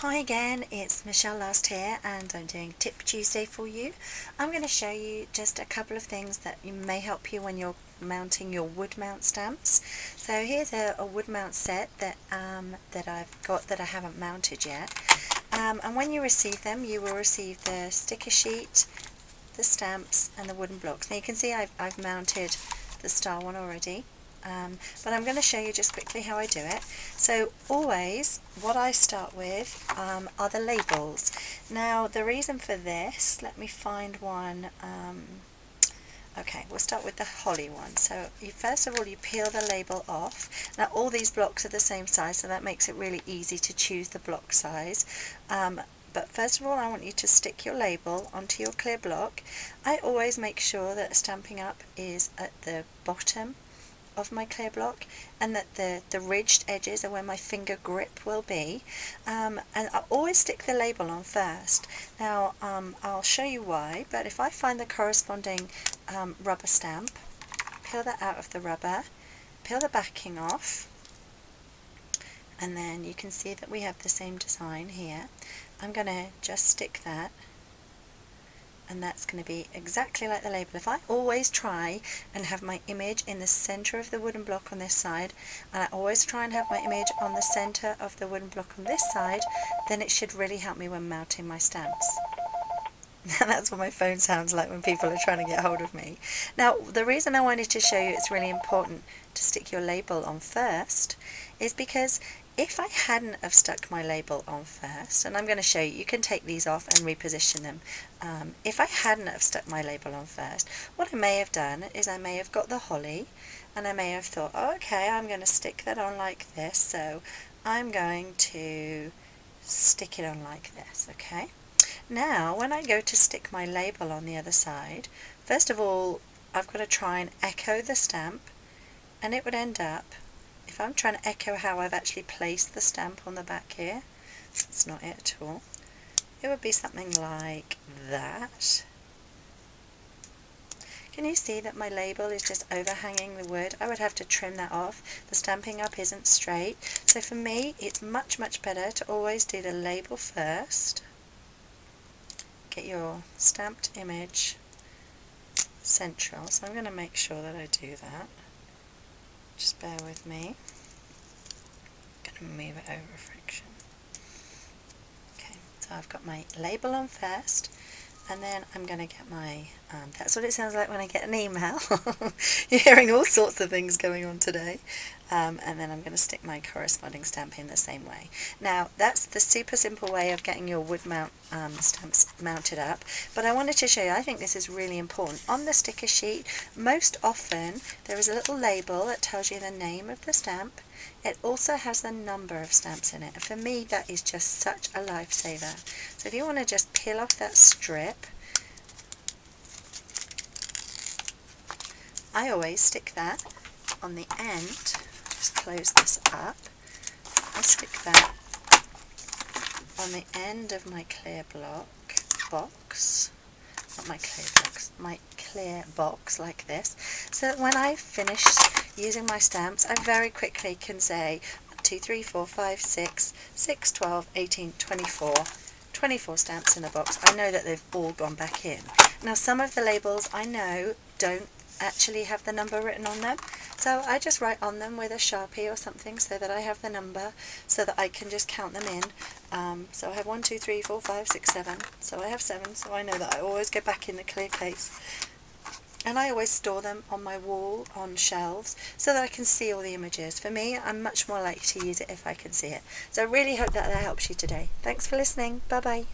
Hi again, it's Michelle Last here and I'm doing Tip Tuesday for you. I'm going to show you just a couple of things that may help you when you're mounting your wood mount stamps. So here's a wood mount set that I've got that I haven't mounted yet. And when you receive them, you will receive the sticker sheet, the stamps and the wooden blocks. Now you can see I've mounted the star one already. But I'm going to show you just quickly how I do it. So always what I start with are the labels. Now the reason for this, let me find one. Okay, we'll start with the holly one. So first of all you peel the label off. Now all these blocks are the same size, so that makes it really easy to choose the block size. But first of all I want you to stick your label onto your clear block. I always make sure that Stampin' Up is at the bottom of my clear block and that the ridged edges are where my finger grip will be, and I always stick the label on first. Now I'll show you why, but if I find the corresponding rubber stamp, peel that out of the rubber, peel the backing off, and then you can see that we have the same design here. I'm going to just stick that, and that's going to be exactly like the label. If I always try and have my image in the center of the wooden block on this side, and I always try and have my image on the center of the wooden block on this side, then it should really help me when mounting my stamps. That's what my phone sounds like when people are trying to get hold of me. Now the reason I wanted to show you it's really important to stick your label on first is because if I hadn't have stuck my label on first, and I'm going to show you, you can take these off and reposition them. If I hadn't have stuck my label on first, what I may have done is I may have got the holly and I may have thought, oh, okay, I'm going to stick that on like this, so I'm going to stick it on like this, okay? Now when I go to stick my label on the other side, first of all I've got to try and echo the stamp, and it would end up, if I'm trying to echo how I've actually placed the stamp on the back here, that's not it at all. It would be something like that. Can you see that my label is just overhanging the wood? I would have to trim that off. The Stampin' Up isn't straight. So for me, it's much better to always do the label first. Get your stamped image central. So I'm going to make sure that I do that. Just bear with me. I'm going to move it over a fraction. Okay, so I've got my label on first, and then I'm going to get my, that's what it sounds like when I get an email. You're hearing all sorts of things going on today. And then I'm going to stick my corresponding stamp in the same way. Now that's the super simple way of getting your wood mount stamps mounted up, but I wanted to show you, I think this is really important. On the sticker sheet, most often there is a little label that tells you the name of the stamp. It also has the number of stamps in it, and for me that is just such a lifesaver. So if you want to just peel off that strip, I always stick that on the end. Just close this up. I stick that on the end of my clear block box, not my clear box, my clear box like this, so that when I've finished using my stamps, I very quickly can say 1, 2, 3, 4, 5, 6, 6, 12, 18, 24, 24 stamps in a box. I know that they've all gone back in. Now some of the labels I know don't actually have the number written on them, so I just write on them with a Sharpie or something so that I have the number, so that I can just count them in. So I have 1, 2, 3, 4, 5, 6, 7, so I have 7, so I know that I always go back in the clear case, and I always store them on my wall on shelves so that I can see all the images. For me, I'm much more likely to use it if I can see it. So I really hope that helps you today. Thanks for listening. Bye bye.